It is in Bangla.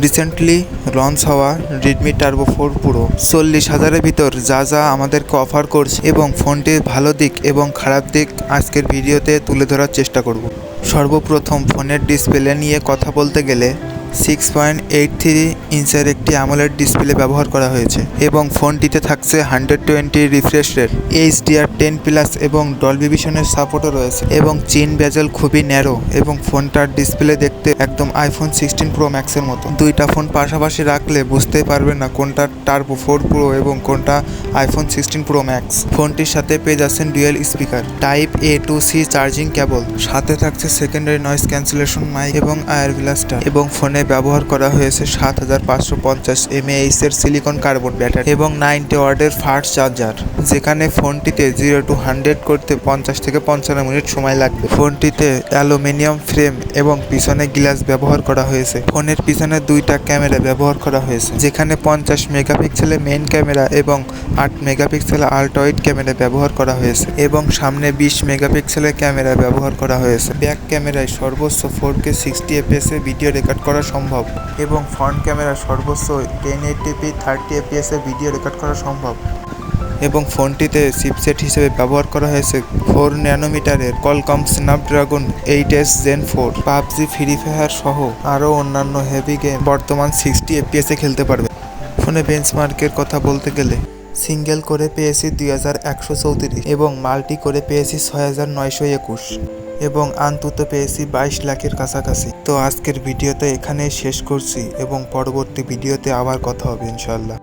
রিসেন্টলি লঞ্চ হওয়া রেডমি টার্বো 4 প্রো 40,000-এর ভিতর যা যা আমাদেরকে অফার করছে এবং ফোনটির ভালো দিক এবং খারাপ দিক আজকের ভিডিওতে তুলে ধরার চেষ্টা করব। সর্বপ্রথম ফোনের ডিসপ্লে নিয়ে কথা বলতে গেলে 6.83 ইঞ্চের একটি AMOLED ডিসপ্লে ব্যবহার করা হয়েছে এবং ফোনটিতে থাকছে 120 রিফ্রেশ রেট, HDR10+ এবং ডলবি ভিশনের সাপোর্টও রয়েছে এবং চিন বেজেল খুবই ন্যারো এবং ফোনটার ডিসপ্লে দেখতে একদম আইফোন 16 প্রো ম্যাক্সের মতো। দুইটা ফোন পাশাপাশি রাখলে বুঝতেই পারবেন না কোনটা টার্বো 4 প্রো এবং কোনটা আইফোন 16 প্রো ম্যাক্স। ফোনটির সাথে পেয়ে যাচ্ছেন dual speaker, type A to C charging cable, সাথে থাকছে সেকেন্ডারি নয়েজ ক্যান্সেলেশন মাইক এবং আয়ার ব্লাস্টার এবং ফোনে ব্যবহার করা হয়েছে 7550 mAh এর সিলিকন কার্বন ব্যাটারি এবং 90 ওয়াটের ফাস্ট চার্জার, যেখানে ফোনটিতে 0 to 100 করতে 50 থেকে 55 মিনিট সময় লাগবে। ফোনটিতে অ্যালুমিনিয়াম ফ্রেম এবং পিছনে গ্লাস ব্যবহার করা হয়েছে। ফোনের পিছনে দুইটা ক্যামেরা ব্যবহার করা হয়েছে, যেখানে 50 মেগাপিক্সেলের মেইন ক্যামেরা এবং 8 মেগাপিক্সেলের আল্ট্রা ওয়াইড ক্যামেরা ব্যবহার করা হয়েছে এবং সামনে 20 মেগাপিক্সেলের ক্যামেরা ব্যবহার করা হয়েছে। ব্যাক ক্যামেরায় সর্বোচ্চ 4K 60 fps এ ভিডিও রেকর্ড করা সম্ভব এবং ফ্রন্ট ক্যামেরা সর্বোচ্চ 1080p 30 fps এ ভিডিও রেকর্ড করা সম্ভব এবং ফোনটিতে চিপসেট হিসেবে ব্যবহার করা হয়েছে 4 ন্যানোমিটারের Qualcomm Snapdragon 8s Gen 4। PUBG, free fire সহ আরও অন্যান্য হেভি গেম বর্তমান 60 fps এ খেলতে পারবে। ফোনে বেঞ্চমার্কের কথা বলতে গেলে সিঙ্গেল করে পেয়েছি 2134 এবং মাল্টি করে পেয়েছি 6921 এবং আন্তত পেয়েছি 22 লাখের কাছাকাছি। তো আজকের ভিডিওতে এখানেই শেষ করছি এবং পরবর্তী ভিডিওতে আবার কথা হবে ইনশাল্লাহ।